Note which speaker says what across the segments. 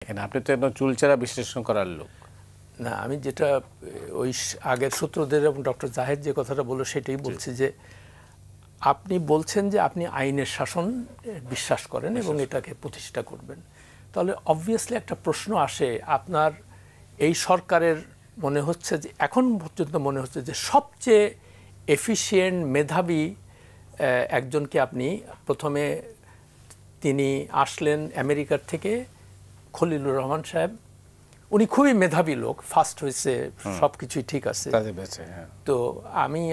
Speaker 1: এখানে আপনি তো একদম চুলচেরা বিশ্লেষণ করার লোক
Speaker 2: না। আমি যেটা ওই আগের সূত্রদের এবং ডক্টর জাহেদ যে কথাটা বললো সেটাই বলছি যে আপনি বলছেন যে আপনি আইনের শাসন বিশ্বাস করেন এবং এটাকে প্রতিষ্ঠা করবেন, তাহলে অবভিয়াসলি একটা প্রশ্ন আসে আপনার এই সরকারের মনে হচ্ছে যে এখন পর্যন্ত মনে হচ্ছে যে সবচেয়ে এফিশিয়েন্ট মেধাবী একজনকে আপনি প্রথমে তিনি আসলেন আমেরিকার থেকে খলিলুর রহমান সাহেব, উনি খুবই মেধাবী লোক, ফার্স্ট হয়েছে, সব কিছুই ঠিক আছে। তো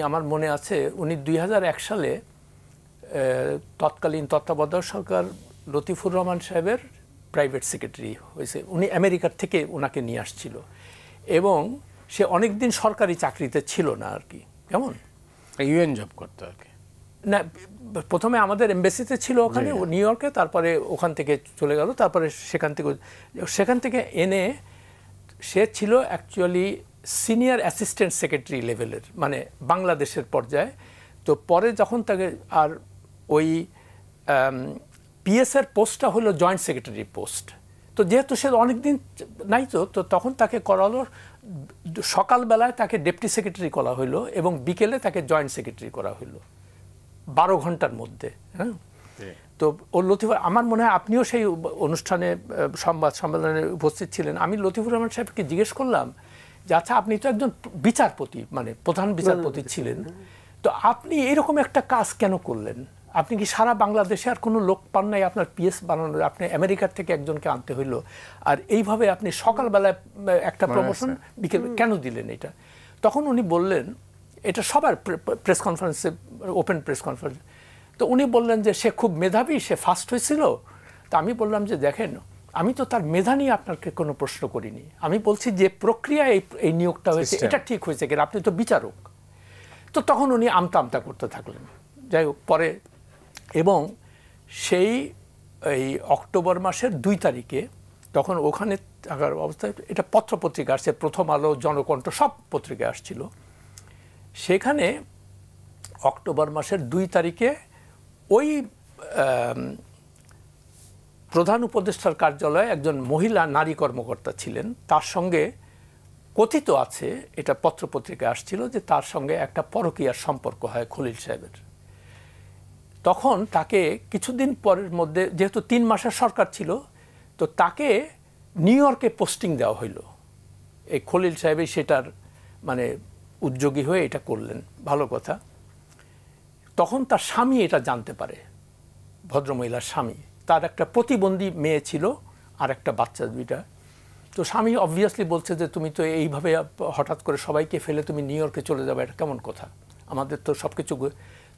Speaker 2: আমার মনে আছে উনি 2001 সালে তৎকালীন তত্ত্বাবধায়ক সরকার লতিফুর রহমান সাহেবের প্রাইভেট সেক্রেটারি হয়েছে, উনি আমেরিকার থেকে ওনাকে নিয়ে আসছিল এবং সে অনেক দিন সরকারি চাকরিতে ছিল না আর কি, কেমন
Speaker 1: ইউএন জব করতে আর কি
Speaker 2: না, প্রথমে আমাদের এমবেসিতে ছিল ওখানে নিউ ইয়র্কে, তারপরে ওখান থেকে চলে গেল, তারপরে সেখান থেকে এনে সে ছিল অ্যাকচুয়ালি সিনিয়র অ্যাসিস্ট্যান্ট সেক্রেটারি লেভেলের, মানে বাংলাদেশের পর্যায়ে। তো পরে যখন তাকে আর ওই পিএসের পোস্টটা হলো জয়েন্ট সেক্রেটারি পোস্ট, তো যেহেতু সে অনেক দিন নাই তো তখন তাকে করা হলো সকালবেলায় তাকে ডেপুটি সেক্রেটারি করা হলো এবং বিকেলে তাকে জয়েন্ট সেক্রেটারি করা হলো 12 ঘন্টার মধ্যে। হ্যাঁ, তো ও লতিফুর, আমার মনে হয় আপনিও সেই অনুষ্ঠানে সংবাদ সম্মেলনে উপস্থিত ছিলেন। আমি লতিফুর রহমান সাহেবকে জিজ্ঞেস করলাম যে আচ্ছা আপনি তো একজন বিচারপতি, মানে প্রধান বিচারপতি ছিলেন, তো আপনি এরকম একটা কাজ কেন করলেন? আপনি কি সারা বাংলাদেশে আর কোনো লোক পান নাই আপনার পিএস বানানোর? আপনি আমেরিকার থেকে একজনকে আনতে হইলো, আর এইভাবে আপনি সকালবেলায় একটা প্রমোশন, বিকেল কেন দিলেন এটা? তখন উনি বললেন, এটা সবার প্রেস কনফারেন্সে, ওপেন প্রেস কনফারেন্স, তো উনি বললেন যে সে খুব মেধাবী, সে ফার্স্ট হয়েছিল। তো আমি বললাম যে দেখেন, আমি তো তার মেধা নিয়ে আপনাকে কোনো প্রশ্ন করিনি, আমি বলছি যে প্রক্রিয়া এই নিয়োগটা হয়েছে এটা ঠিক হয়েছে কিনা, আপনি তো বিচারক। তো তখন উনি আমতা আমতা করতে থাকলেন। যাই হোক, পরে এবং সেই এই অক্টোবর মাসের 2 তারিখে তখন ওখানে থাকার অবস্থায় এটা পত্রপত্রিকা আসছে, প্রথম আলো, জনকণ্ঠ, সব পত্রিকা আসছিল। সেখানে অক্টোবর মাসের 2 তারিখে ওই প্রধান উপদেষ্টার কার্যালয়ে একজন মহিলা নারী কর্মকর্তা ছিলেন, তার সঙ্গে কথিত আছে, এটা পত্রপত্রিকায় আসছিল যে তার সঙ্গে একটা পরকীয়ার সম্পর্ক হয় খলিল সাহেবের। তখন তাকে কিছুদিন পরের মধ্যে, যেহেতু 3 মাসের সরকার ছিল, তো তাকে নিউ ইয়র্কে পোস্টিং দেওয়া হইল। এই খলিল সাহেবই সেটার মানে উদ্যোগী হয়ে এটা করলেন, ভালো কথা। তখন তার স্বামী এটা জানতে পারে, ভদ্রমহিলার স্বামী, তার একটা প্রতিবন্ধী মেয়ে ছিল আর একটা বাচ্চা, 2টা। তো স্বামী অবভিয়াসলি বলছে যে তুমি তো এইভাবে হঠাৎ করে সবাইকে ফেলে তুমি নিউ ইয়র্কে চলে যাবে, এটা কেমন কথা, আমাদের তো সব কিছু।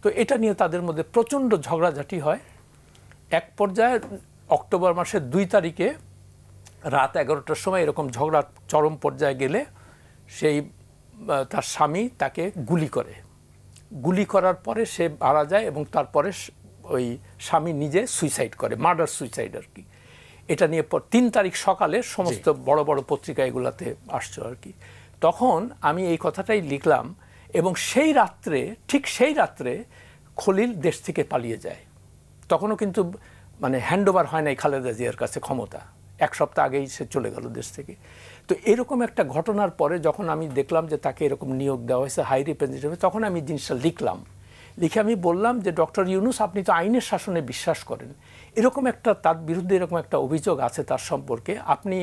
Speaker 2: তো এটা নিয়ে তাদের মধ্যে প্রচণ্ড ঝগড়াঝাটি হয়। এক পর্যায়ে অক্টোবর মাসের 2 তারিখে রাত 11টার সময় এরকম ঝগড়া চরম পর্যায়ে গেলে সেই তার স্বামী তাকে গুলি করার পরে সে মারা যায় এবং তারপরে ওই স্বামী নিজে সুইসাইড করে, মার্ডার সুইসাইড আর কি। এটা নিয়ে 3 তারিখ সকালে সমস্ত বড় বড় পত্রিকা এগুলাতে আসছে আর কি। তখন আমি এই কথাটাই লিখলাম এবং সেই রাত্রে, ঠিক সেই রাত্রে খলিল দেশ থেকে পালিয়ে যায়। তখনও কিন্তু মানে হ্যান্ডওভার হয় নাই খালেদা জিয়ার কাছে ক্ষমতা, 1 সপ্তাহ আগেই সে চলে গেল দেশ থেকে। তো এরকম একটা ঘটনার পরে যখন আমি দেখলাম যে তাকে এরকম নিয়োগ দেওয়া হয়েছে হাই রিপ্রেজেন্টেটিভ, তখন আমি জিনিসটা লিখে আমি বললাম যে ডক্টর ইউনূস, আপনি তো আইনের শাসনে বিশ্বাস করেন, এরকম একটা তার বিরুদ্ধে এরকম একটা অভিযোগ আছে তার সম্পর্কে, আপনি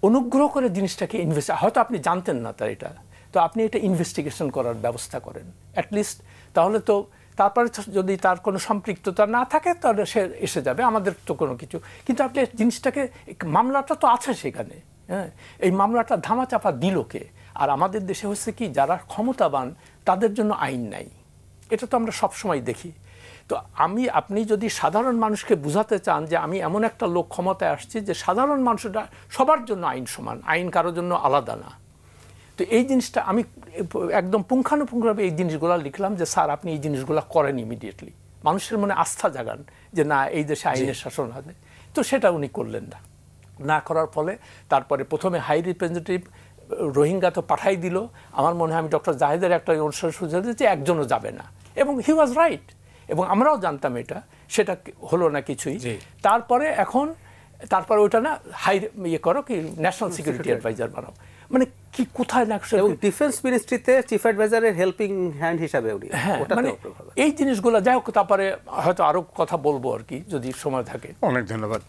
Speaker 2: অনুগ্রহ করে জিনিসটাকে হয়তো আপনি জানতেন না তার এটা, তো আপনি এটা ইনভেস্টিগেশন করার ব্যবস্থা করেন অ্যাটলিস্ট, তাহলে তো তারপরে যদি তার কোনো সম্পৃক্ততা না থাকে তাহলে সে এসে যাবে, আমাদের তো কোনো কিছু। কিন্তু আপনি জিনিসটাকে, মামলাটা তো আছে সেখানে, হ্যাঁ, এই মামলাটা ধামাচাপা দিল কে? আর আমাদের দেশে হচ্ছে কি, যারা ক্ষমতাবান তাদের জন্য আইন নাই, এটা তো আমরা সবসময় দেখি। তো আপনি যদি সাধারণ মানুষকে বুঝাতে চান যে আমি এমন একটা লোক ক্ষমতায় আসছি যে সাধারণ মানুষরা সবার জন্য আইন সমান, আইন কারোর জন্য আলাদা না, তো এই জিনিসটা আমি একদম পুঙ্খানুপুঙ্খভাবে এই জিনিসগুলো লিখলাম যে স্যার আপনি এই জিনিসগুলো করেন ইমিডিয়েটলি, মানুষের মনে আস্থা জাগান যে না এই দেশে আইনের শাসন আছে। তো সেটা উনি করলেন না করার ফলে তারপরে প্রথমে হাই রিপ্রেজেন্টেটিভ রোহিঙ্গা তো পাঠাই দিল। আমার মনে হয় আমি ডক্টর জাহেদের একটা অনুষ্ঠান সুযোগ যে একজনও যাবে না, এবং হি ওয়াজ রাইট, এবং আমরাও জানতাম এটা, সেটা হলো না কিছুই। তারপরে এখন তারপর ওটা না হাই ইয়ে করো কি ন্যাশনাল সিকিউরিটি অ্যাডভাইজার বানাও, মানে কি কোথায় না
Speaker 3: এবং ডিফেন্স মিনিস্ট্রিতে চিফ অ্যাডভাইজারের হেল্পিং হ্যান্ড হিসাবে উনি,
Speaker 2: হ্যাঁ
Speaker 3: ওটাতেও
Speaker 2: মানে
Speaker 3: প্রভাব আছে।
Speaker 2: এই জিনিসগুলো যাই হোক, তারপরে হয়তো আরো কথা বলবো আর কি যদি সময় থাকে।
Speaker 1: অনেক ধন্যবাদ।